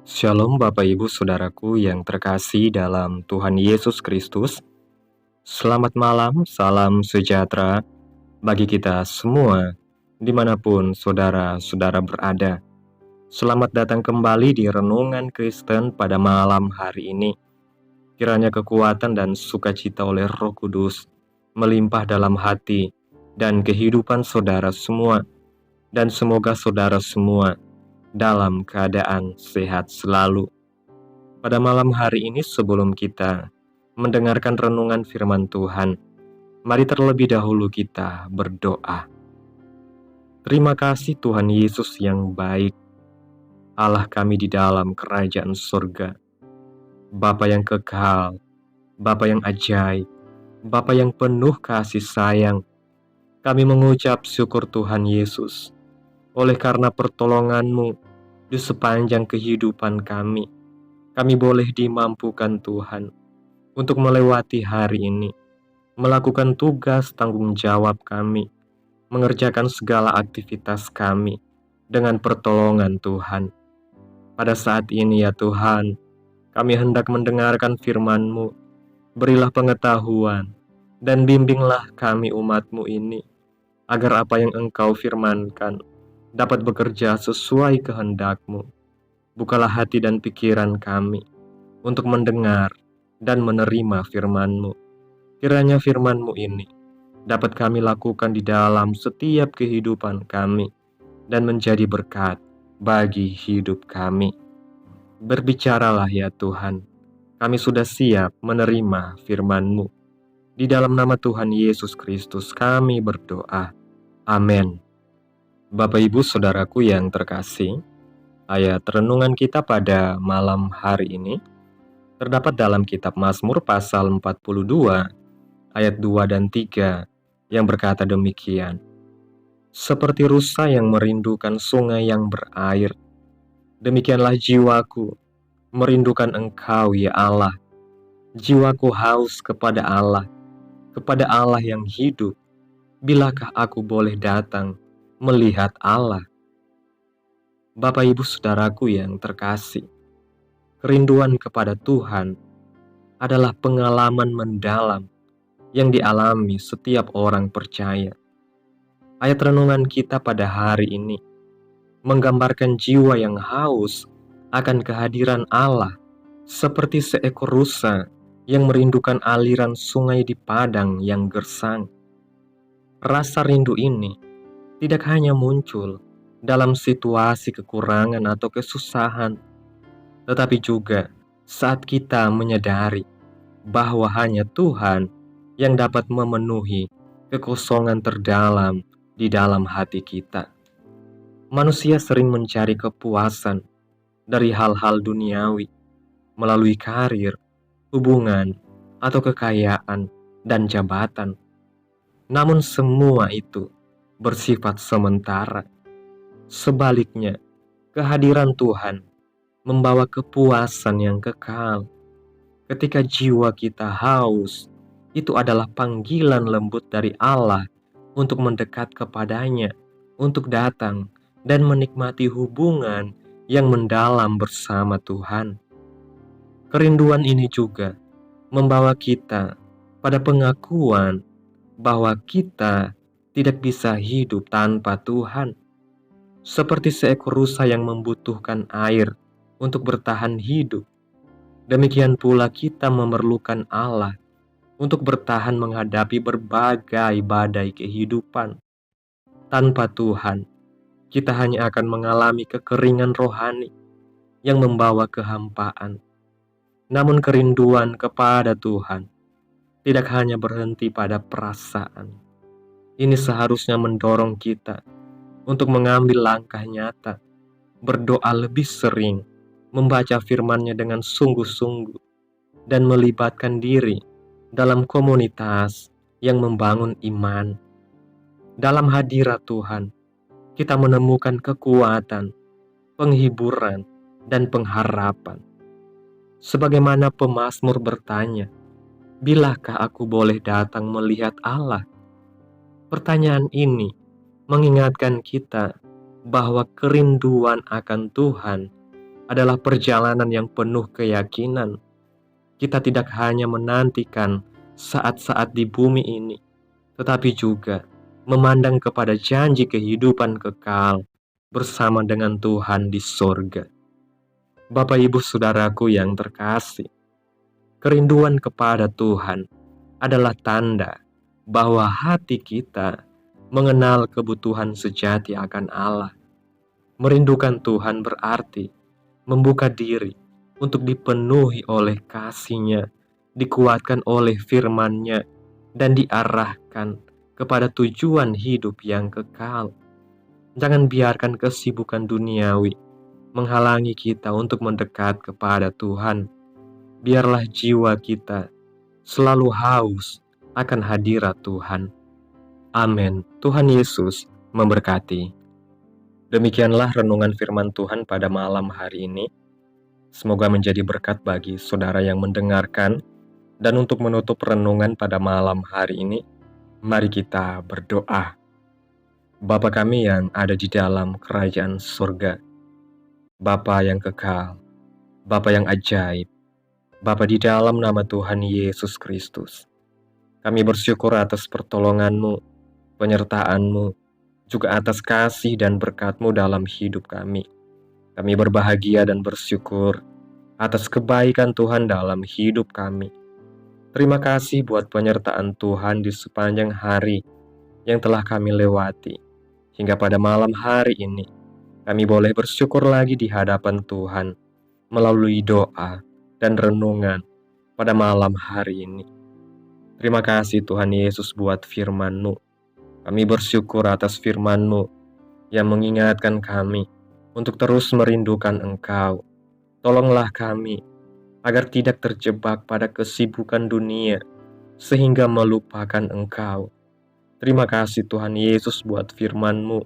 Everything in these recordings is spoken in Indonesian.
Shalom Bapak Ibu Saudaraku yang terkasih dalam Tuhan Yesus Kristus. Selamat malam, salam sejahtera bagi kita semua dimanapun saudara-saudara berada. Selamat datang kembali di Renungan Kristen pada malam hari ini. Kiranya kekuatan dan sukacita oleh Roh Kudus melimpah dalam hati dan kehidupan saudara semua. Dan semoga saudara semua dalam keadaan sehat selalu. Pada malam hari ini sebelum kita mendengarkan renungan firman Tuhan, mari terlebih dahulu kita berdoa. Terima kasih Tuhan Yesus yang baik, Allah kami di dalam kerajaan surga, Bapa yang kekal, Bapa yang ajaib, Bapa yang penuh kasih sayang. Kami mengucap syukur Tuhan Yesus, oleh karena pertolongan-Mu di sepanjang kehidupan kami. Kami boleh dimampukan Tuhan untuk melewati hari ini, melakukan tugas tanggung jawab kami, mengerjakan segala aktivitas kami dengan pertolongan Tuhan. Pada saat ini ya Tuhan, kami hendak mendengarkan firman-Mu. Berilah pengetahuan dan bimbinglah kami umat-Mu ini, agar apa yang Engkau firmankan dapat bekerja sesuai kehendak-Mu. Bukalah hati dan pikiran kami untuk mendengar dan menerima firman-Mu. Kiranya firman-Mu ini dapat kami lakukan di dalam setiap kehidupan kami dan menjadi berkat bagi hidup kami. Berbicaralah ya Tuhan, kami sudah siap menerima firman-Mu. Di dalam nama Tuhan Yesus Kristus kami berdoa. Amin. Bapak Ibu Saudaraku yang terkasih, ayat renungan kita pada malam hari ini terdapat dalam kitab Mazmur pasal 42 ayat 2 dan 3 yang berkata demikian. Seperti rusa yang merindukan sungai yang berair, demikianlah jiwaku merindukan Engkau ya Allah. Jiwaku haus kepada Allah yang hidup. Bilakah aku boleh datang melihat Allah? Bapak Ibu Saudaraku yang terkasih, kerinduan kepada Tuhan adalah pengalaman mendalam yang dialami setiap orang percaya. Ayat renungan kita pada hari ini menggambarkan jiwa yang haus akan kehadiran Allah, seperti seekor rusa yang merindukan aliran sungai di padang yang gersang. Rasa rindu ini tidak hanya muncul dalam situasi kekurangan atau kesusahan, tetapi juga saat kita menyadari bahwa hanya Tuhan yang dapat memenuhi kekosongan terdalam di dalam hati kita. Manusia sering mencari kepuasan dari hal-hal duniawi melalui karir, hubungan, atau kekayaan dan jabatan. Namun semua itu bersifat sementara. Sebaliknya, kehadiran Tuhan membawa kepuasan yang kekal. Ketika jiwa kita haus, itu adalah panggilan lembut dari Allah untuk mendekat kepadanya, untuk datang dan menikmati hubungan yang mendalam bersama Tuhan. Kerinduan ini juga membawa kita pada pengakuan bahwa kita tidak bisa hidup tanpa Tuhan. Seperti seekor rusa yang membutuhkan air untuk bertahan hidup, demikian pula kita memerlukan Allah untuk bertahan menghadapi berbagai badai kehidupan. Tanpa Tuhan, kita hanya akan mengalami kekeringan rohani yang membawa kehampaan. Namun kerinduan kepada Tuhan tidak hanya berhenti pada perasaan. Ini seharusnya mendorong kita untuk mengambil langkah nyata, berdoa lebih sering, membaca firman-Nya dengan sungguh-sungguh, dan melibatkan diri dalam komunitas yang membangun iman. Dalam hadirat Tuhan, kita menemukan kekuatan, penghiburan, dan pengharapan. Sebagaimana pemazmur bertanya, bilakah aku boleh datang melihat Allah? Pertanyaan ini mengingatkan kita bahwa kerinduan akan Tuhan adalah perjalanan yang penuh keyakinan. Kita tidak hanya menantikan saat-saat di bumi ini, tetapi juga memandang kepada janji kehidupan kekal bersama dengan Tuhan di sorga. Bapak Ibu Saudaraku yang terkasih, kerinduan kepada Tuhan adalah tanda bahwa hati kita mengenal kebutuhan sejati akan Allah. Merindukan Tuhan berarti membuka diri untuk dipenuhi oleh kasih-Nya, dikuatkan oleh firman-Nya, dan diarahkan kepada tujuan hidup yang kekal. Jangan biarkan kesibukan duniawi menghalangi kita untuk mendekat kepada Tuhan. Biarlah jiwa kita selalu haus akan hadirat Tuhan. Amin. Tuhan Yesus memberkati. Demikianlah renungan firman Tuhan pada malam hari ini. Semoga menjadi berkat bagi saudara yang mendengarkan. Dan untuk menutup renungan pada malam hari ini, mari kita berdoa. Bapa kami yang ada di dalam kerajaan surga, Bapa yang kekal, Bapa yang ajaib, Bapa di dalam nama Tuhan Yesus Kristus, kami bersyukur atas pertolongan-Mu, penyertaan-Mu, juga atas kasih dan berkat-Mu dalam hidup kami. Kami berbahagia dan bersyukur atas kebaikan Tuhan dalam hidup kami. Terima kasih buat penyertaan Tuhan di sepanjang hari yang telah kami lewati. Hingga pada malam hari ini, kami boleh bersyukur lagi di hadapan Tuhan melalui doa dan renungan pada malam hari ini. Terima kasih Tuhan Yesus buat firman-Mu. Kami bersyukur atas firman-Mu yang mengingatkan kami untuk terus merindukan Engkau. Tolonglah kami agar tidak terjebak pada kesibukan dunia sehingga melupakan Engkau. Terima kasih Tuhan Yesus buat firman-Mu.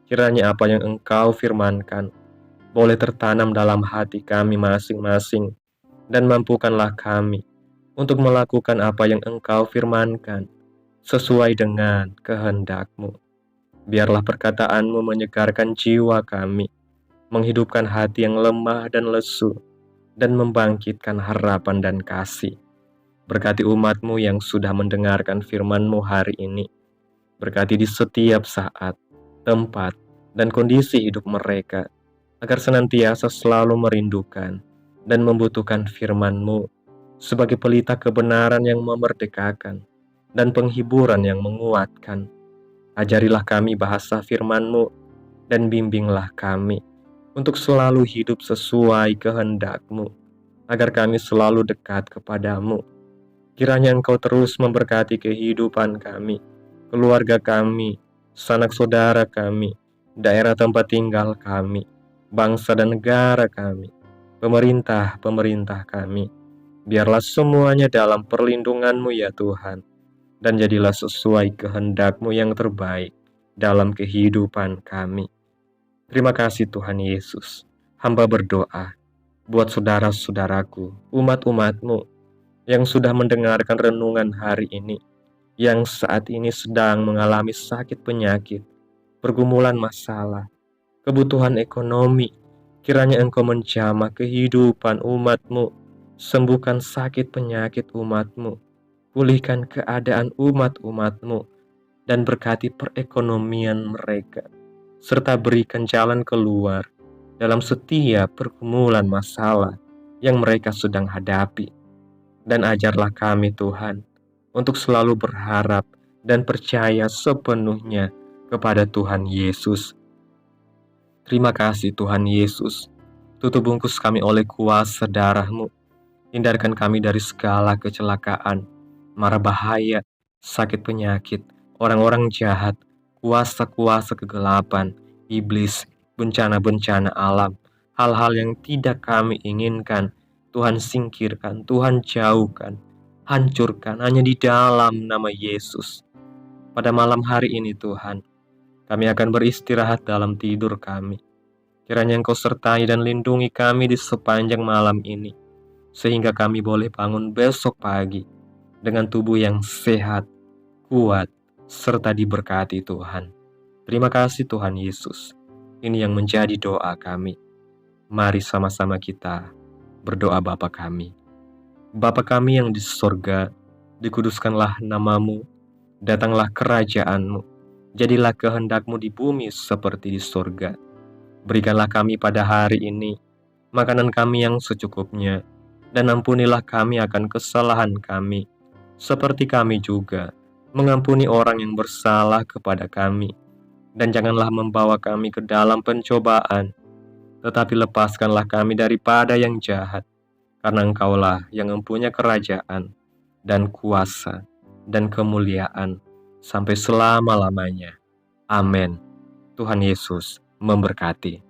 Kiranya apa yang Engkau firmankan boleh tertanam dalam hati kami masing-masing, dan mampukanlah kami untuk melakukan apa yang Engkau firmankan sesuai dengan kehendak-Mu. Biarlah perkataan-Mu menyegarkan jiwa kami, menghidupkan hati yang lemah dan lesu, dan membangkitkan harapan dan kasih. Berkati umat-Mu yang sudah mendengarkan firman-Mu hari ini. Berkati di setiap saat, tempat, dan kondisi hidup mereka, agar senantiasa selalu merindukan dan membutuhkan firman-Mu sebagai pelita kebenaran yang memerdekakan dan penghiburan yang menguatkan. Ajarilah kami bahasa firman-Mu dan bimbinglah kami untuk selalu hidup sesuai kehendak-Mu, agar kami selalu dekat kepada-Mu. Kiranya Engkau terus memberkati kehidupan kami, keluarga kami, sanak saudara kami, daerah tempat tinggal kami, bangsa dan negara kami, pemerintah kami. Biarlah semuanya dalam perlindungan-Mu ya Tuhan, dan jadilah sesuai kehendak-Mu yang terbaik dalam kehidupan kami. Terima kasih Tuhan Yesus. Hamba berdoa buat saudara-saudaraku, umat-umat-Mu yang sudah mendengarkan renungan hari ini, yang saat ini sedang mengalami sakit penyakit, pergumulan masalah, kebutuhan ekonomi. Kiranya Engkau menjamah kehidupan umat-Mu, sembuhkan sakit penyakit umat-Mu, pulihkan keadaan umat-umat-Mu, dan berkati perekonomian mereka, serta berikan jalan keluar dalam setiap pergumulan masalah yang mereka sedang hadapi. Dan ajarlah kami Tuhan untuk selalu berharap dan percaya sepenuhnya kepada Tuhan Yesus. Terima kasih Tuhan Yesus. Tutup bungkus kami oleh kuasa darah-Mu. Hindarkan kami dari segala kecelakaan, mara bahaya, sakit penyakit, orang-orang jahat, kuasa-kuasa kegelapan, iblis, bencana-bencana alam, hal-hal yang tidak kami inginkan. Tuhan singkirkan, Tuhan jauhkan, hancurkan hanya di dalam nama Yesus. Pada malam hari ini Tuhan, kami akan beristirahat dalam tidur kami. Kiranya Engkau sertai dan lindungi kami di sepanjang malam ini, sehingga kami boleh bangun besok pagi dengan tubuh yang sehat, kuat, serta diberkati Tuhan. Terima kasih Tuhan Yesus. Ini yang menjadi doa kami. Mari sama-sama kita berdoa Bapa kami. Bapa kami yang di sorga, dikuduskanlah namamu, datanglah kerajaanmu, jadilah kehendakmu di bumi seperti di sorga. Berikanlah kami pada hari ini makanan kami yang secukupnya, dan ampunilah kami akan kesalahan kami, seperti kami juga mengampuni orang yang bersalah kepada kami. Dan janganlah membawa kami ke dalam pencobaan, tetapi lepaskanlah kami daripada yang jahat, karena Engkaulah yang mempunyai kerajaan, dan kuasa, dan kemuliaan, sampai selama-lamanya. Amin. Tuhan Yesus memberkati.